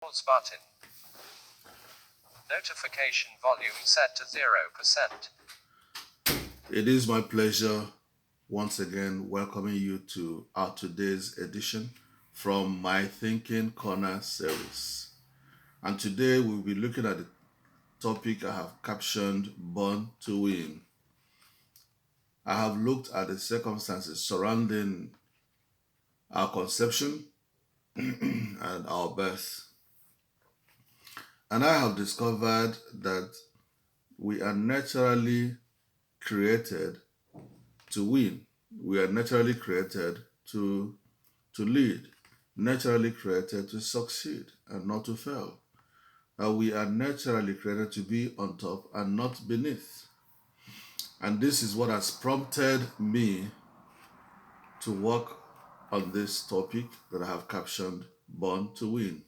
Pause button. Notification volume set to 0%. It is my pleasure once again welcoming you to our today's edition from My Thinking Corner series. And today we'll be looking at the topic I have captioned Born to Win. I have looked at the circumstances surrounding our conception and our birth. And I have discovered that we are naturally created to win. We are naturally created to lead, naturally created to succeed and not to fail. We are naturally created to be on top and not beneath. And this is what has prompted me to work on this topic that I have captioned Born to Win.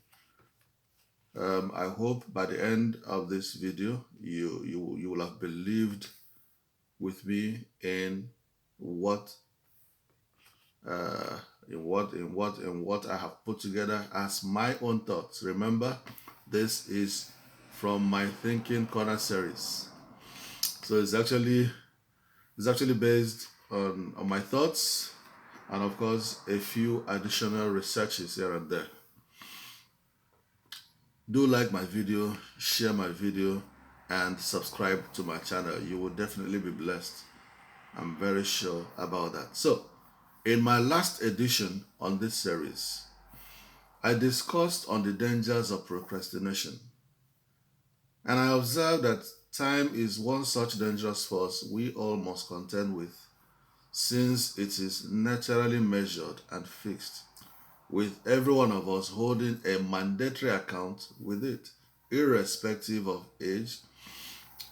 I hope by the end of this video, you will have believed with me in what I have put together as my own thoughts. Remember, this is from My Thinking Corner series, so it's actually based on my thoughts and of course a few additional researches here and there. Do like my video, share my video, and subscribe to my channel. You will definitely be blessed. I'm very sure about that. So, in my last edition on this series, I discussed on the dangers of procrastination. And I observed that time is one such dangerous force we all must contend with, since it is naturally measured and fixed, with every one of us holding a mandatory account with it, irrespective of age,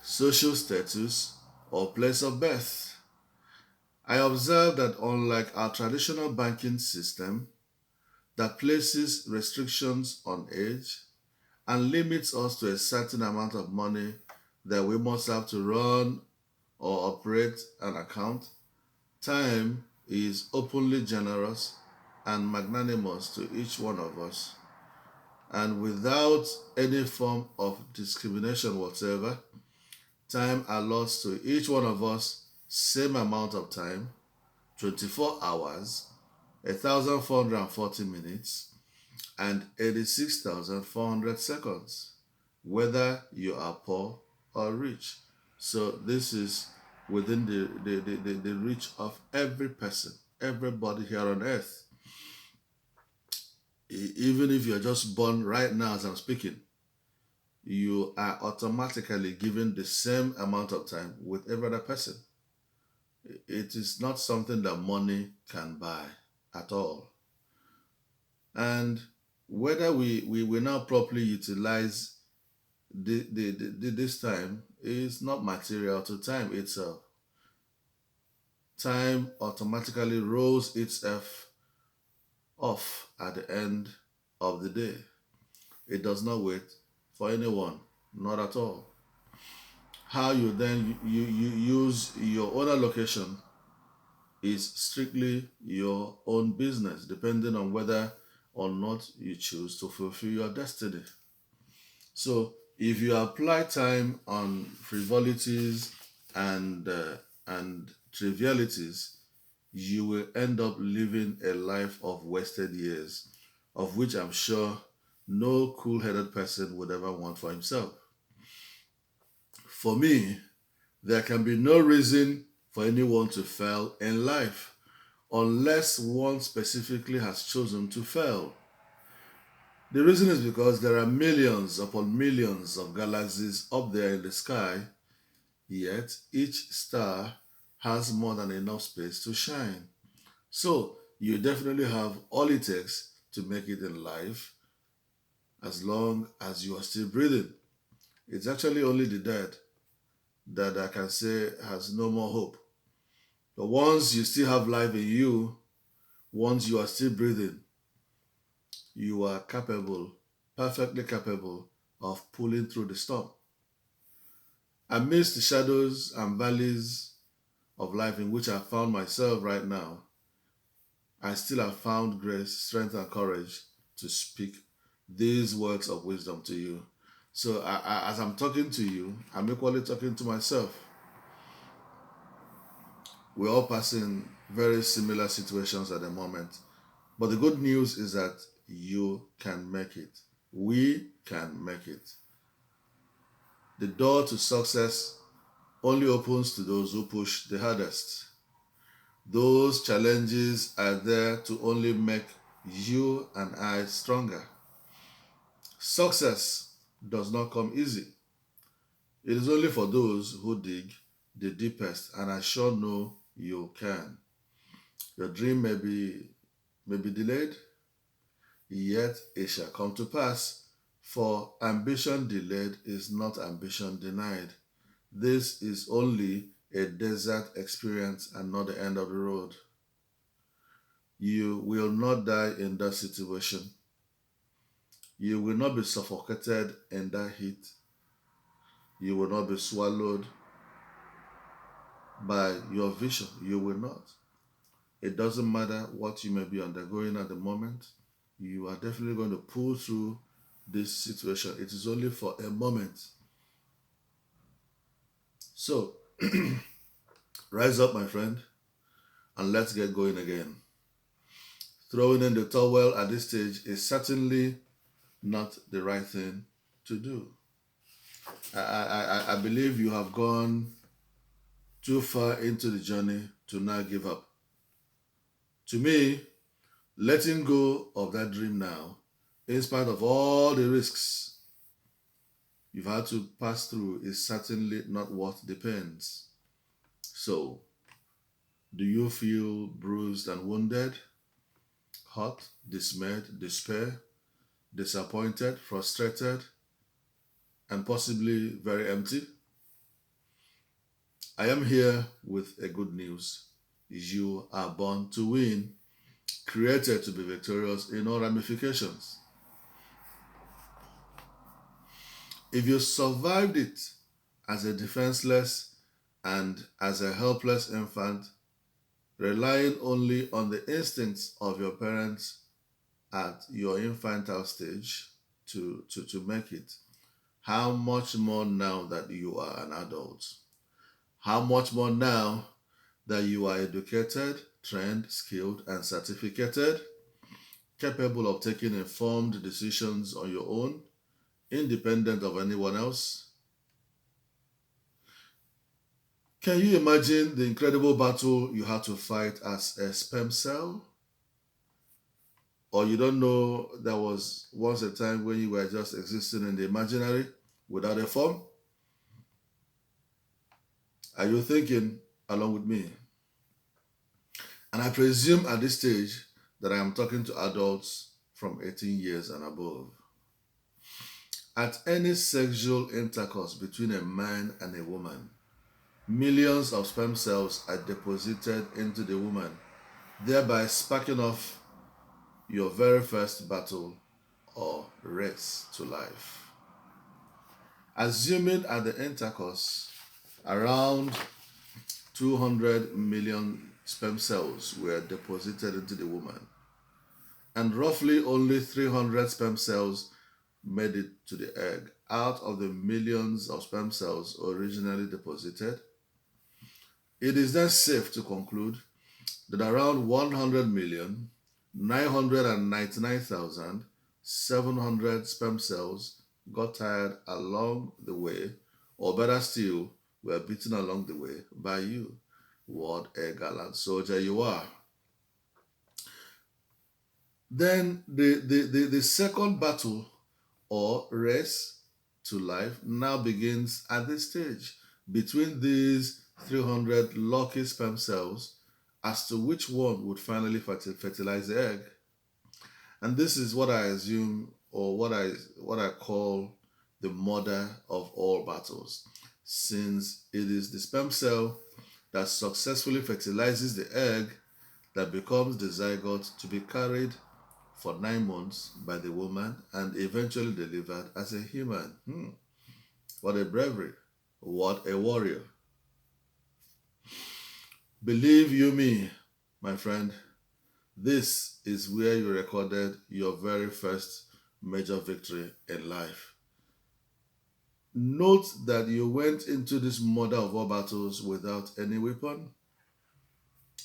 social status, or place of birth. I observed that unlike our traditional banking system that places restrictions on age and limits us to a certain amount of money that we must have to run or operate an account, time is openly generous and magnanimous to each one of us, and without any form of discrimination whatsoever. Time allots to each one of us same amount of time, 24 hours, 1,440 minutes, and 86,400 seconds, whether you are poor or rich. So this is within the reach of every person, everybody here on earth. Even if you're just born right now as I'm speaking, you are automatically given the same amount of time with every other person. It is not something that money can buy at all. And whether we will now properly utilize this time is not material to time itself. Time automatically rolls itself off at the end of the day. It does not wait for anyone, not at all. How you then you use your own allocation is strictly your own business, depending on whether or not you choose to fulfill your destiny. So if you apply time on frivolities and trivialities, you will end up living a life of wasted years, of which I'm sure no cool-headed person would ever want for himself. For me, there can be no reason for anyone to fail in life unless one specifically has chosen to fail. The reason is because there are millions upon millions of galaxies up there in the sky, yet each star has more than enough space to shine. So you definitely have all it takes to make it in life as long as you are still breathing. It's actually only the dead that I can say has no more hope. But once you still have life in you, once you are still breathing, you are capable, perfectly capable of pulling through the storm. Amidst the shadows and valleys of life in which I found myself right now, I still have found grace, strength, and courage to speak these words of wisdom to you. So as I'm talking to you, I'm equally talking to myself. We're all passing very similar situations at the moment. But the good news is that you can make it. We can make it. The door to success only opens to those who push the hardest. Those challenges are there to only make you and I stronger. Success does not come easy. It is only for those who dig the deepest, and I sure know you can. Your dream may be delayed, yet it shall come to pass. For ambition delayed is not ambition denied. This is only a desert experience and not the end of the road. You will not die in that situation. You will not be suffocated in that heat. You will not be swallowed by your vision. You will not. It doesn't matter what you may be undergoing at the moment. You are definitely going to pull through this situation. It is only for a moment. So, rise up, my friend, and let's get going again. Throwing in the towel at this stage is certainly not the right thing to do. I believe you have gone too far into the journey to now give up. To me, letting go of that dream now, in spite of all the risks you've had to pass through, is certainly not worth the pains. So, do you feel bruised and wounded, hurt, dismayed, despair, disappointed, frustrated, and possibly very empty? I am here with a good news. You are born to win, created to be victorious in all ramifications. If you survived it as a defenseless and as a helpless infant, relying only on the instincts of your parents at your infantile stage to make it, how much more now that you are an adult? How much more now that you are educated, trained, skilled, and certificated, capable of taking informed decisions on your own, independent of anyone else? Can you imagine the incredible battle you had to fight as a sperm cell? Or you don't know there was once a time when you were just existing in the imaginary without a form? Are you thinking along with me? And I presume at this stage that I am talking to adults from 18 years and above. At any sexual intercourse between a man and a woman, millions of sperm cells are deposited into the woman, thereby sparking off your very first battle or race to life. Assuming at the intercourse around 200 million sperm cells were deposited into the woman, and roughly only 300 sperm cells made it to the egg out of the millions of sperm cells originally deposited, it is then safe to conclude that around 100,999,700 sperm cells got tired along the way, or better still, were beaten along the way by you. What a gallant soldier you are. Then the second battle or race to life now begins at this stage between these 300 lucky sperm cells as to which one would finally fertilize the egg. And this is what I assume, or what I call the mother of all battles, since it is the sperm cell that successfully fertilizes the egg that becomes the zygote to be carried for 9 months by the woman and eventually delivered as a human. What a bravery. What a warrior. Believe you me, my friend, this is where you recorded your very first major victory in life. Note that you went into this mother of all battles without any weapon,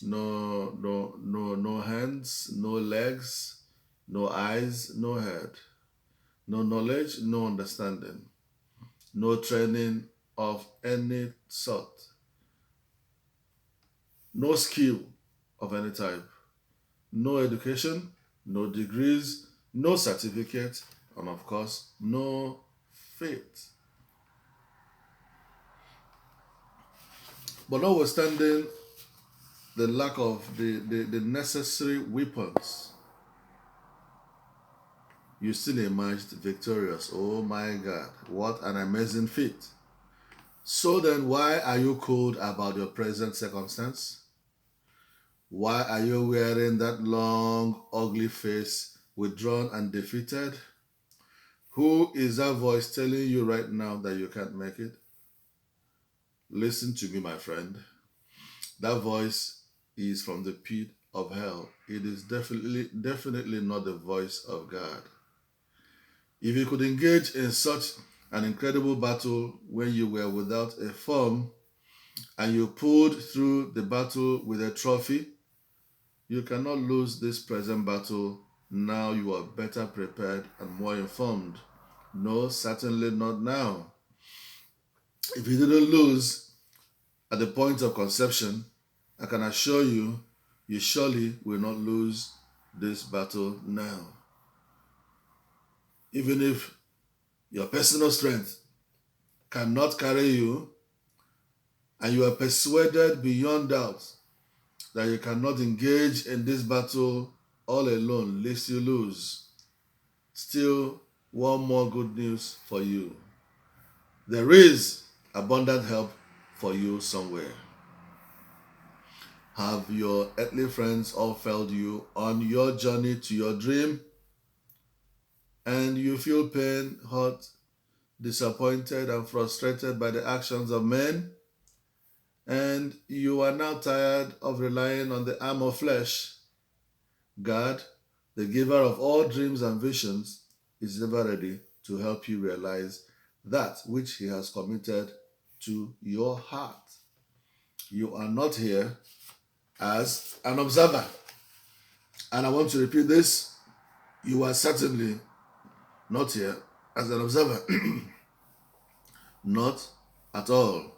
no hands, no legs, no eyes, no head, no knowledge, no understanding, no training of any sort, no skill of any type, no education, no degrees, no certificate, and of course, no faith. But notwithstanding the lack of the necessary weapons, you still emerged victorious. Oh my God, what an amazing feat. So then, why are you cold about your present circumstance? Why are you wearing that long, ugly face, withdrawn and defeated? Who is that voice telling you right now that you can't make it? Listen to me, my friend. That voice is from the pit of hell. It is definitely not the voice of God. If you could engage in such an incredible battle when you were without a form and you pulled through the battle with a trophy, you cannot lose this present battle. Now you are better prepared and more informed. No, certainly not now. If you didn't lose at the point of conception, I can assure you, you surely will not lose this battle now. Even if your personal strength cannot carry you and you are persuaded beyond doubt that you cannot engage in this battle all alone, lest you lose, still one more good news for you. There is abundant help for you somewhere. Have your earthly friends all failed you on your journey to your dream? And you feel pain, hurt, disappointed, and frustrated by the actions of men? And you are now tired of relying on the arm of flesh? God, the giver of all dreams and visions, is ever ready to help you realize that which He has committed to your heart. You are not here as an observer. And I want to repeat this. You are certainly not here as an observer. Not at all.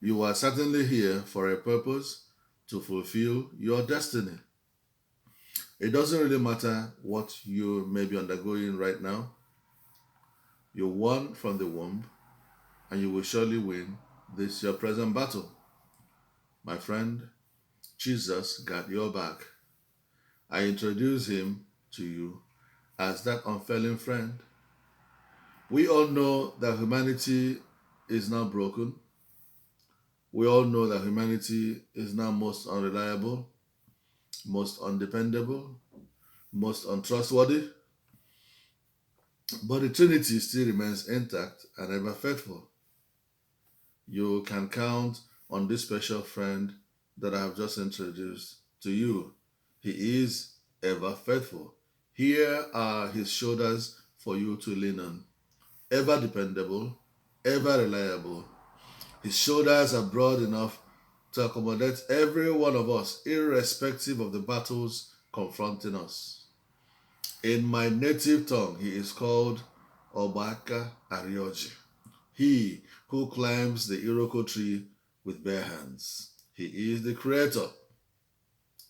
You are certainly here for a purpose, to fulfill your destiny. It doesn't really matter what you may be undergoing right now. You won from the womb, and you will surely win this your present battle. My friend, Jesus got your back. I introduce Him to you as that unfailing friend. We all know that humanity is now broken. We all know that humanity is now most unreliable, most undependable, most untrustworthy. But the Trinity still remains intact and ever faithful. You can count on this special friend that I have just introduced to you. He is ever faithful. Here are His shoulders for you to lean on. Ever dependable, ever reliable. His shoulders are broad enough to accommodate every one of us, irrespective of the battles confronting us. In my native tongue, He is called Obaka Arioji, He who climbs the Iroko tree with bare hands. He is the creator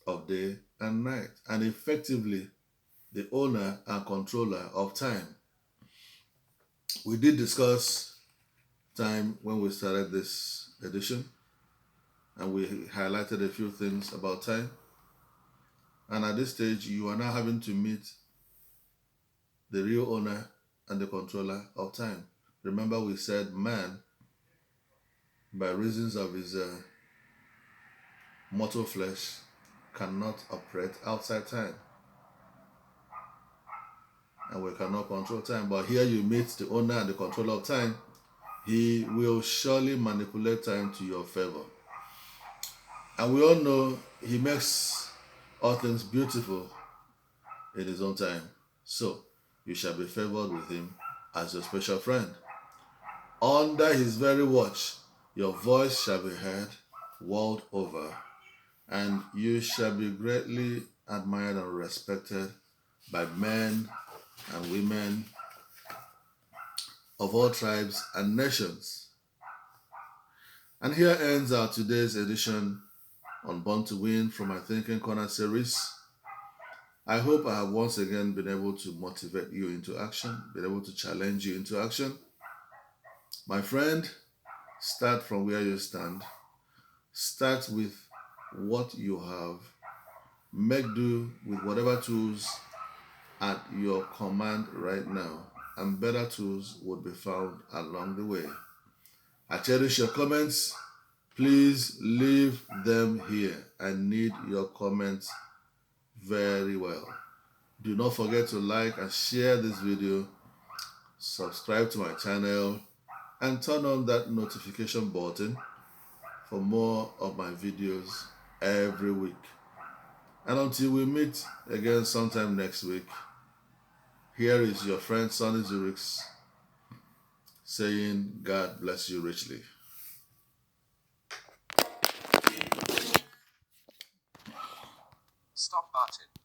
of day and night, and effectively the owner and controller of time. We did discuss time when we started this edition, and we highlighted a few things about time. And at this stage, you are now having to meet the real owner and the controller of time. Remember, we said man, by reasons of his mortal flesh, cannot operate outside time. And we cannot control time. But here you meet the owner and the controller of time. He will surely manipulate time to your favor. And we all know He makes all things beautiful in His own time. So, you shall be favored with him as your special friend. Under his very watch, your voice shall be heard world over, and you shall be greatly admired and respected by men and women of all tribes and nations. And here ends our today's edition on Born to Win from my Thinking Corner series. I hope I have once again been able to motivate you into action, been able to challenge you into action. My friend, start from where you stand. Start with what you have. Make do with whatever tools at your command right now, and better tools would be found along the way. I cherish your comments. Please leave them here. I need your comments very well. Do not forget to like and share this video, subscribe to my channel, and turn on that notification button for more of my videos every week. And until we meet again sometime next week, here is your friend Sunny Zuriks saying God bless you richly. Stop button.